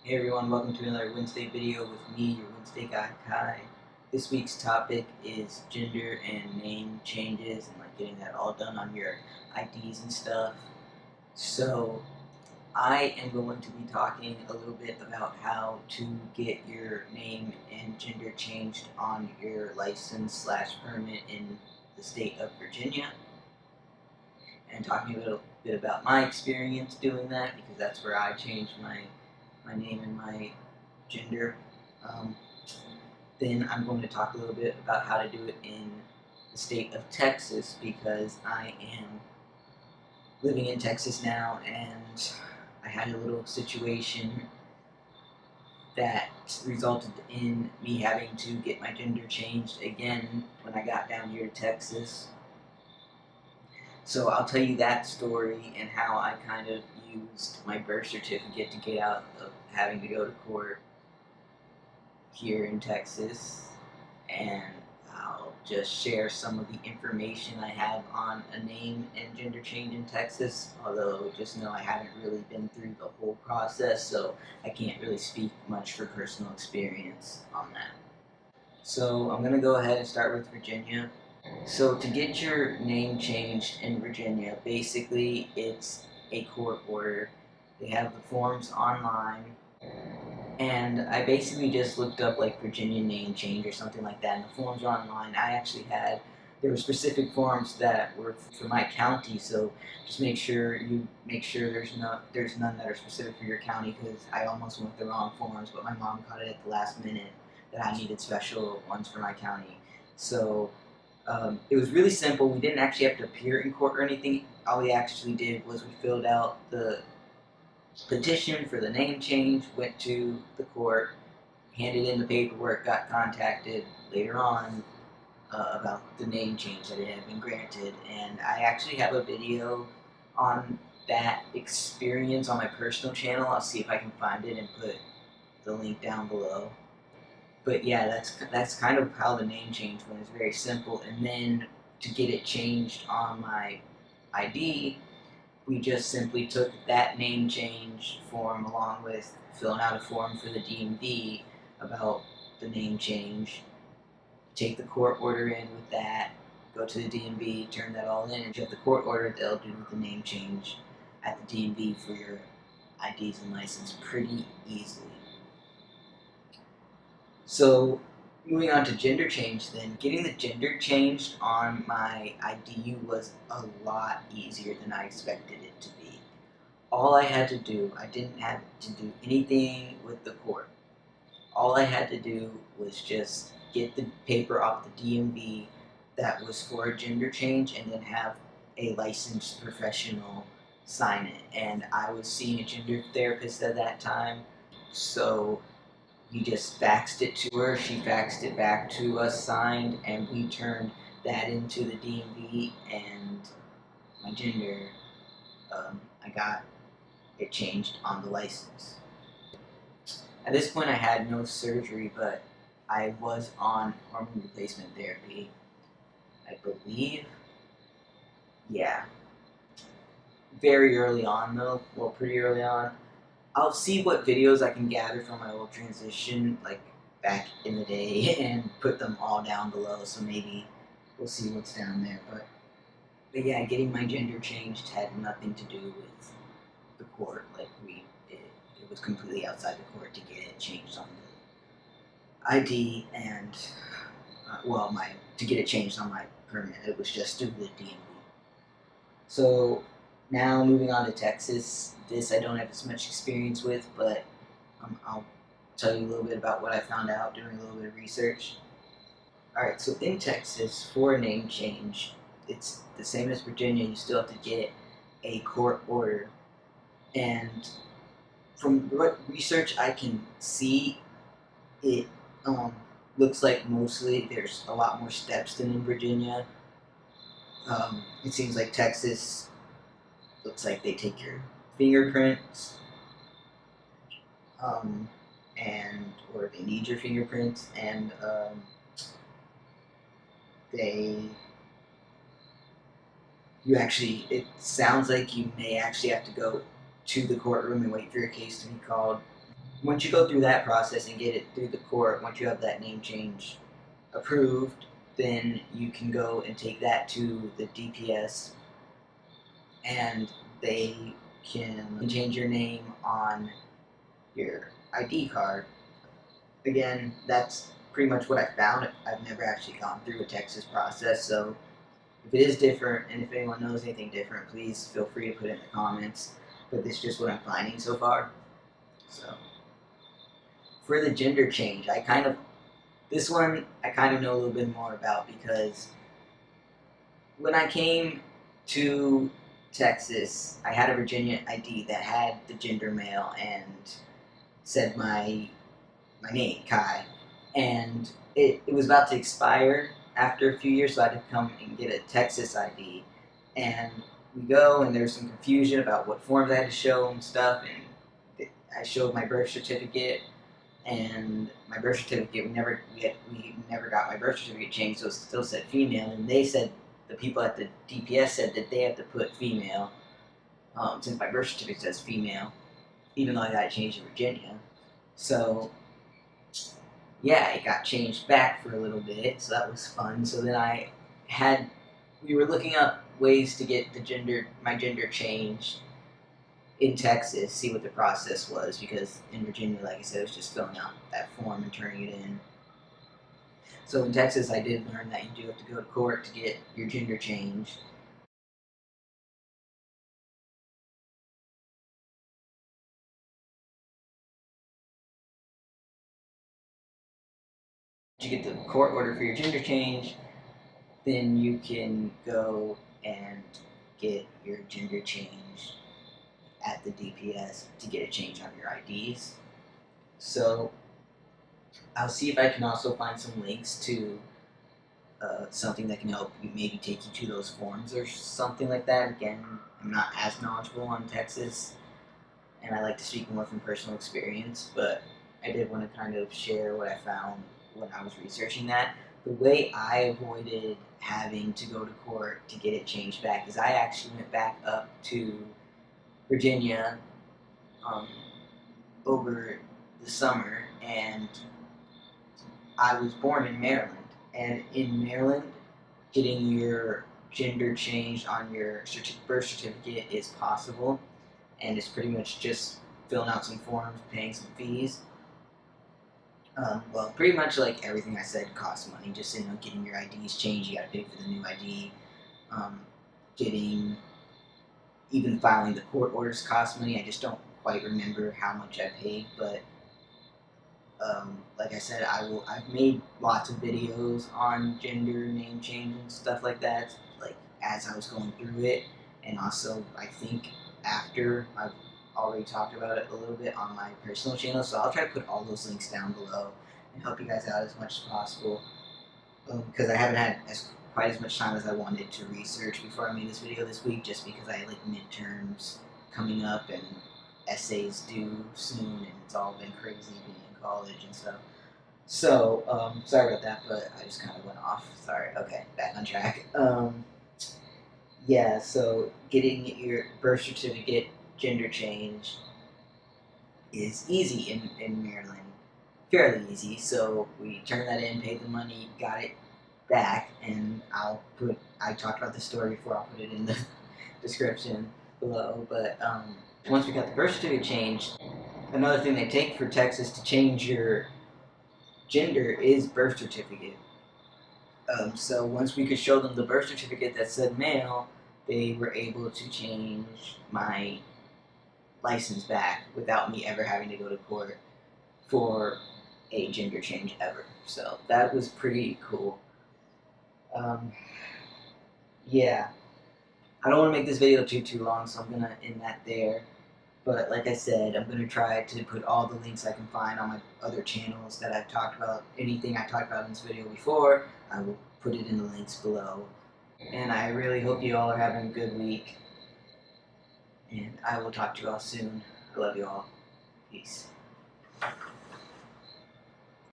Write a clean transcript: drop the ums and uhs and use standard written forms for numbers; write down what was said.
Hey everyone, welcome to another Wednesday video with me, your Wednesday guy Kai. This week's topic is gender and name changes and like getting that all done on your IDs and stuff. So I am going to be talking a little bit about how to get your name and gender changed on your license/permit in the state of Virginia, and talking a little bit about my experience doing that because that's where I changed my name and my gender. Um, then I'm going to talk a little bit about how to do it in the state of Texas because I am living in Texas now, and I had a little situation that resulted in me having to get my gender changed again when I got down here to Texas. So I'll tell you that story and how I kind of used my birth certificate to get out of having to go to court here in Texas, and I'll just share some of the information I have on a name and gender change in Texas, although just know I haven't really been through the whole process, so I can't really speak much for personal experience on that. So I'm going to go ahead and start with Virginia. So to get your name changed in Virginia, basically it's a court order. They have the forms online, and I basically just looked up like Virginia name change or something like that, and the forms are online. There were specific forms that were for my county, so just make sure there's none that are specific for your county, because I almost went with the wrong forms, but my mom caught it at the last minute that I needed special ones for my county. So it was really simple. We didn't actually have to appear in court or anything. All we actually did was we filled out the petition for the name change, went to the court, handed in the paperwork, got contacted later on about the name change that it had been granted, and I actually have a video on that experience on my personal channel. I'll see if I can find it and put the link down below. But yeah, that's kind of how the name change went. It's very simple, and then to get it changed on my ID, we just simply took that name change form along with filling out a form for the DMV about the name change, take the court order in with that, go to the DMV, turn that all in, and if you have the court order, they'll do the name change at the DMV for your IDs and license pretty easily. So moving on to gender change, then getting the gender changed on my ID was a lot easier than I expected it to be. All I had to do, I didn't have to do anything with the court. All I had to do was just get the paper off the DMV that was for a gender change, and then have a licensed professional sign it. And I was seeing a gender therapist at that time, so we just faxed it to her. She faxed it back to us signed, and we turned that into the DMV, and my gender, I got it changed on the license. At this point, I had no surgery, but I was on hormone replacement therapy, I believe. Yeah. Very early on, though. Well, pretty early on. I'll see what videos I can gather from my old transition, like back in the day, and put them all down below, so maybe we'll see what's down there. But yeah, getting my gender changed had nothing to do with the court. Like, it was completely outside the court to get it changed on the ID, and to get it changed on my permit, it was just through the DMV. So now moving on to Texas, this I don't have as much experience with, but I'll tell you a little bit about what I found out doing a little bit of research. Alright, so in Texas, for a name change, it's the same as Virginia. You still have to get a court order, and from what research I can see, it looks like mostly there's a lot more steps than in Virginia. It seems like Texas looks like they take your fingerprints, or they need your fingerprints, and it sounds like you may actually have to go to the courtroom and wait for your case to be called. once you go through that process and get it through the court, once you have that name change approved, then you can go and take that to the DPS, and they can change your name on your ID card. Again, that's pretty much what I found. I've never actually gone through a Texas process, so if it is different, and if anyone knows anything different, please feel free to put it in the comments. But this is just what I'm finding so far. So, for the gender change, this one I kind of know a little bit more about, because when I came to Texas, I had a Virginia ID that had the gender male and said my name, Kai, and it was about to expire after a few years, so I had to come and get a Texas ID. And we go, and there's some confusion about what forms I had to show and stuff, and I showed my birth certificate, and my birth certificate, we never got my birth certificate changed, so it still said female, and they said, the people at the DPS said that they have to put female, since my birth certificate says female, even though I got it changed in Virginia. So yeah, it got changed back for a little bit, so that was fun. So then we were looking up ways to get my gender changed in Texas, see what the process was, because in Virginia, like I said, it was just filling out that form and turning it in. So in Texas, I did learn that you do have to go to court to get your gender changed. You get the court order for your gender change, then you can go and get your gender changed at the DPS to get it changed on your IDs. So I'll see if I can also find some links to something that can help you, maybe take you to those forms or something like that. Again, I'm not as knowledgeable on Texas, and I like to speak more from personal experience, but I did want to kind of share what I found when I was researching that. The way I avoided having to go to court to get it changed back is I actually went back up to Virginia over the summer, and I was born in Maryland. And in Maryland, getting your gender changed on your birth certificate is possible, and it's pretty much just filling out some forms, paying some fees. Well, pretty much like everything I said costs money. Just getting your IDs changed, you got to pay for the new ID. Getting even filing the court orders costs money. I just don't quite remember how much I paid, but like I said, I've made lots of videos on gender name change and stuff like that, like as I was going through it, and also I think after I've already talked about it a little bit on my personal channel. So I'll try to put all those links down below and help you guys out as much as possible, because I haven't had quite as much time as I wanted to research before I made this video this week, just because I had like midterms coming up and essays due soon, and it's all been crazy being in college and stuff. So, sorry about that, but I just kind of went off. Sorry. Okay, back on track. Yeah, so getting your birth certificate gender change is easy in Maryland. Fairly easy. So we turned that in, paid the money, got it back, and I talked about this story before, I'll put it in the description below, but once we got the birth certificate changed, another thing they take for Texas to change your gender is birth certificate. So once we could show them the birth certificate that said male, they were able to change my license back without me ever having to go to court for a gender change ever. So that was pretty cool. Yeah, I don't want to make this video too long, so I'm gonna end that there. But like I said, I'm gonna try to put all the links I can find on my other channels that I've talked about. Anything I talked about in this video before, I will put it in the links below. And I really hope you all are having a good week. And I will talk to you all soon. I love you all. Peace.